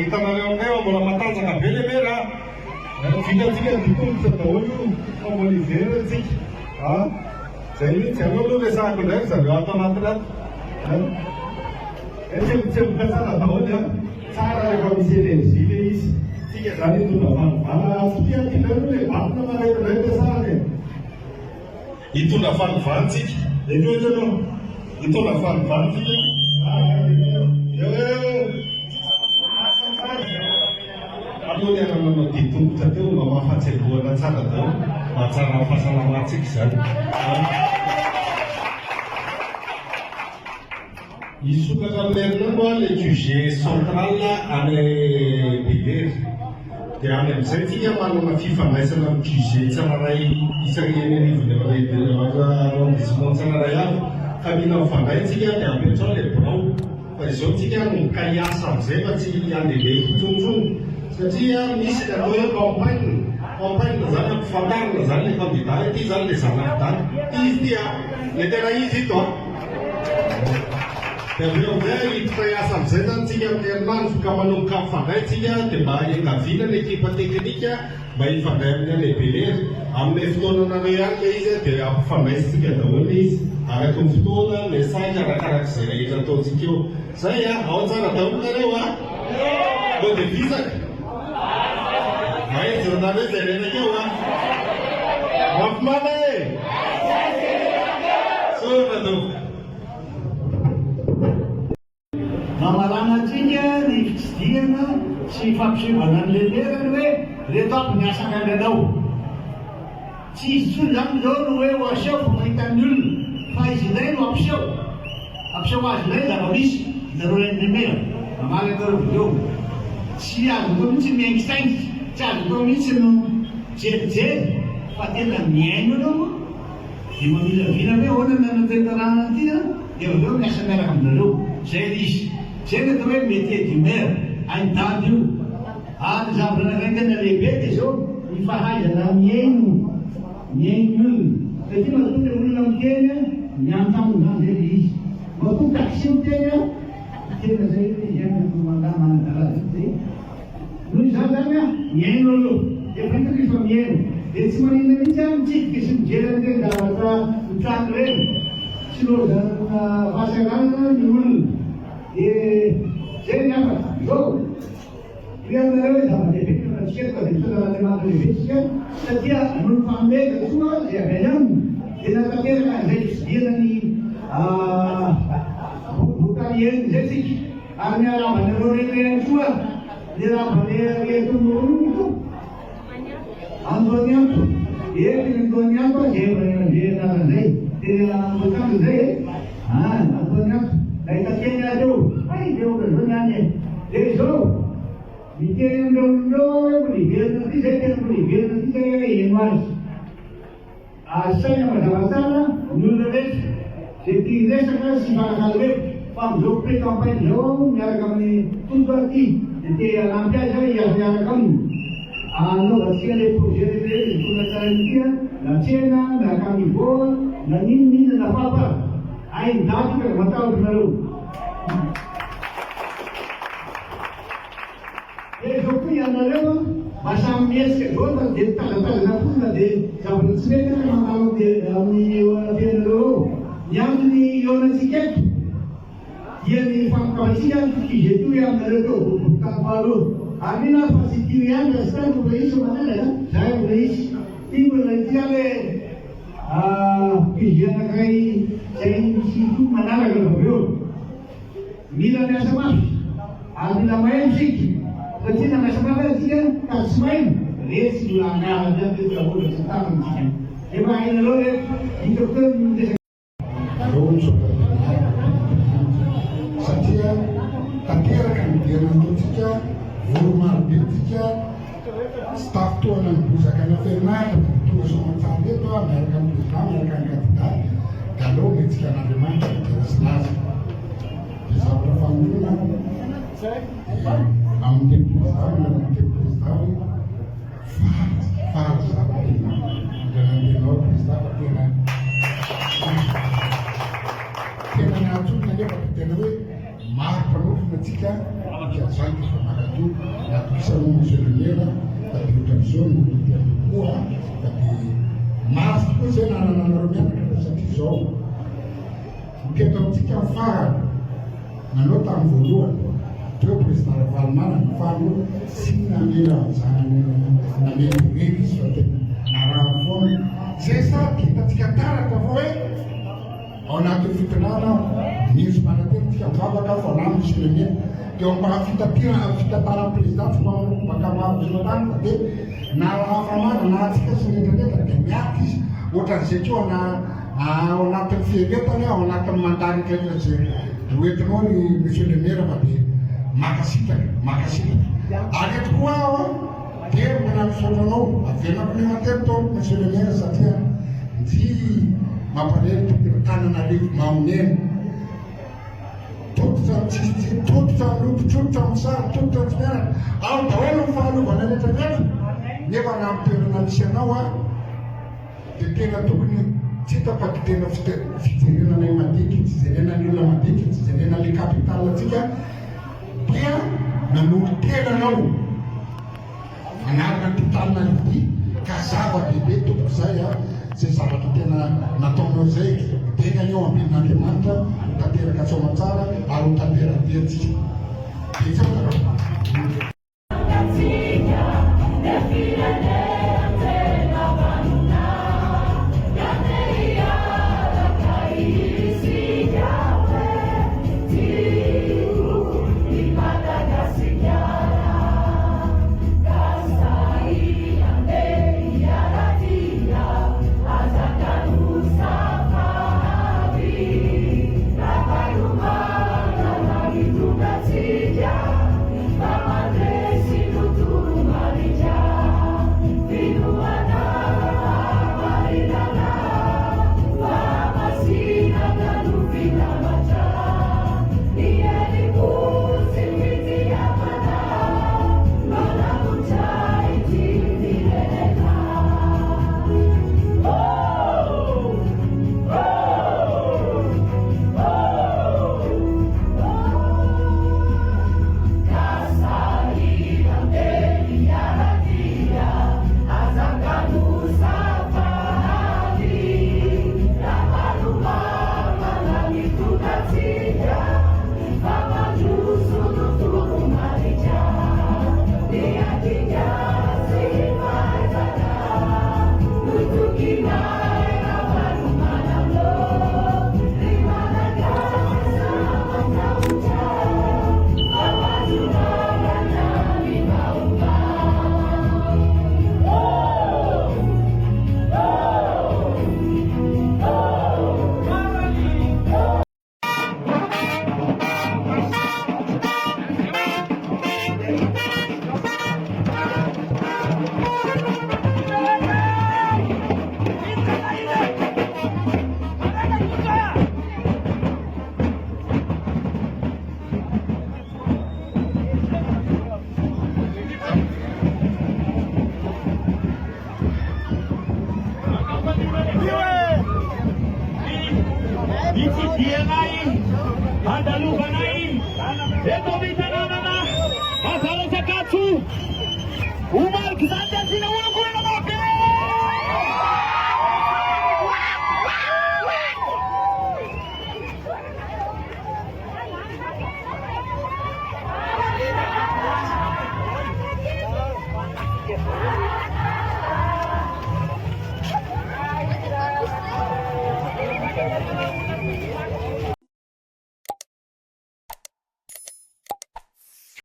hitanareo aminay mbola matanjaka be lehibe raha vitatsika ditonitra daholo ambony iveratsika zay mihitsy anao aloha resahako ndraiky zareo ato anaty tseboka tsara daholo a tsara rehefa misy energie le izy tsika zany hitondra fanovana fotia tina aloha le vatona maraikindray tsara e hitondra fanovana tsika eohatra anao hitondra fanovana tsika aloha ny ananao ditombotra teo mba mahafatseboana tsara dao mahatsara fahasalamantsika zany isokatra aminay moa le QG central any Beleri dia any amin'izay tsika manana fifandraisana amin'ny QG tsararay isany arrondissement tsararay avy ka mila mifandray tsika dia apetrao le birao fa izao tsika no kaiasa amin'izay fa tsy andehibe fotsontsony satria misy le atao hoe campagne zany ampifantarina zany le candidat ity zany le zanakidany izy tia le tena izy ito dia aveo amizay hitokaiasa amin'izay zany tsika amin'ny herinandro ka manomboka mifandray tsika dia mba engaviana ny ekipa teknika mba hifandray amin'ny any Beleri amin'ny fotoananareo ihany le izy dia ampifandraisitsika daholo izy araky ny fotoana message arakarak' izay rehetra ataontsika eo zay ao tsara daholo nareo mbô dia visaka journaliste zay renaka eo mafimana e sorona do mamalana antsika ny fitsidihana sy fampisivana ny lehiberany hoe reto aby miasa anao tsy izy tsony zany zao no hoe hoaseho fa mahitan'ny olona fa izy indray no ampiseho azy indray zava-misy zareo endremera mamaly atareo video tsy azo tao mihitsy miaingisaingy tsy azo tao mihitsy no jerijery fa tena miaino anao dia mamilavina hoe hoana nanatentarana ty dia aveo miasa miaraka aminareo zay izy zay ny atao hoe métier du maire hain-dady io ary zavatra anankiray tena lehibe dia zao ny fahaizana miaino olona satria matoa le olona miteny miantamozany zay le izy matoa taxi miteny tena zay mandà manadalaza zay noho izany zany miaino aloha dia fahitako izy fa miaino dia tsy manina mihitsy a mitsitiky sy mijery an'ireny zavatra mitrano reny sy lozana fahasaganana ny olona dia zay ny hafa zao rianareo hoe zava-dehibe atsika fa dia mitondran'andriamanitra lehibetsika satria noho fanomeza soa zay avy any aminy dia natateraka an'izay fisidihana ny vokalien zay tsika ary miarabanareo renireny koa ny rabane retomorony Antonio Antonio zay naran'izay dia vokanto zay Antonio nahita-teny azy eo ay dia oka zao niany dia zao miteny amin'ireo olonao moliverina ty zay tena moliverina ty zay eno azy saina mazava tsara ny olona rehetra zay ty resaka sy farakalo hoe fa amizao pré-campagne zao miaraka amin'ny tonga ty dia te anampy azy hoe hiasa miaraka aminy anaovantsika le projet rehetra tona tsara nytia na tsena na kamivoa na ninonina na papa hain-dady ka matahotrareo dia zao koa ianareo mba samy miesika zao dia mitazatazana fotsina dia zavatra tsy mety mandalo amin'ny fianareo ny antony eonatsika eto dia ny fampikavantsika fizetio aminareo teo vokotany faharoa ary na fasitio ihany da sy tany mbola isy manana zay mbola isy ty mbola ity hoe fizy anankiray zay misy to manaraka aveo mila miasa mafy ary mila maino sika satria na miasa mafy atsika ka tsy maino resy no angara zany tetraola sy tamintsika efa hainareo re hitako teo mitesaka satria tanteraka midiranantsika voromarobetika staff toana ny bozaka ny ferinahitra tonga somantsara eto miaraka amin'ny président miaraka ny candidat da aleo metsika an'andriamanitra miderasylaza dia zavatra fanolona amin'ny teny président fara zava-tena nantenao président fa tena ny antsona nefa tena hoe maro mpanofina antsika dia zany fa makatò napisano monsieur le maire tadi ohatran'izao no tiakokoa tadi masy koa zay nananareo mianatra satria zao miketo amintsika farany nanao tamin'ny voalohany teo président Ravalomana nifano sy namera zanany namera revy izy fa tena naraha foana zay sady hitatsika taratra fa hoe ao anatin'ny fitonana nisy manatena mivavaka fa na misy le maire teo amin'ny fitatara président fa baka mahavizotanaka dia narahafamana na atsika sy nendranendra dia miaty izy ohatran'izay koa na ao anatin'ny fieretany ao anatin'ny mandarika zay hoentinao ny monsieur le maire fa dia makasitaka ary eto koa aho dia manamisaotranao avenako ny matero tao monsieur le maire satria tsy mampalely tananarivo mamoneny tototra lototrototra misary tototra tsy miaraka ao daholo ny fahalovana rehetrarehetra nefa namitoerana misy anao a dia tena tokony tsy hita fa tena fijerenanay madiky tsy jerenany olona madiky tsy jerenale kapitale atsika dia nanolo tenanao manaraka ny totalina lidy ka zava-dehibe tokony zay a zay zavatra tena nataonao zay tena eo ambin'Andriamanitra tanteraka soamatsara ary ho tanteranteritsika dia zao zareo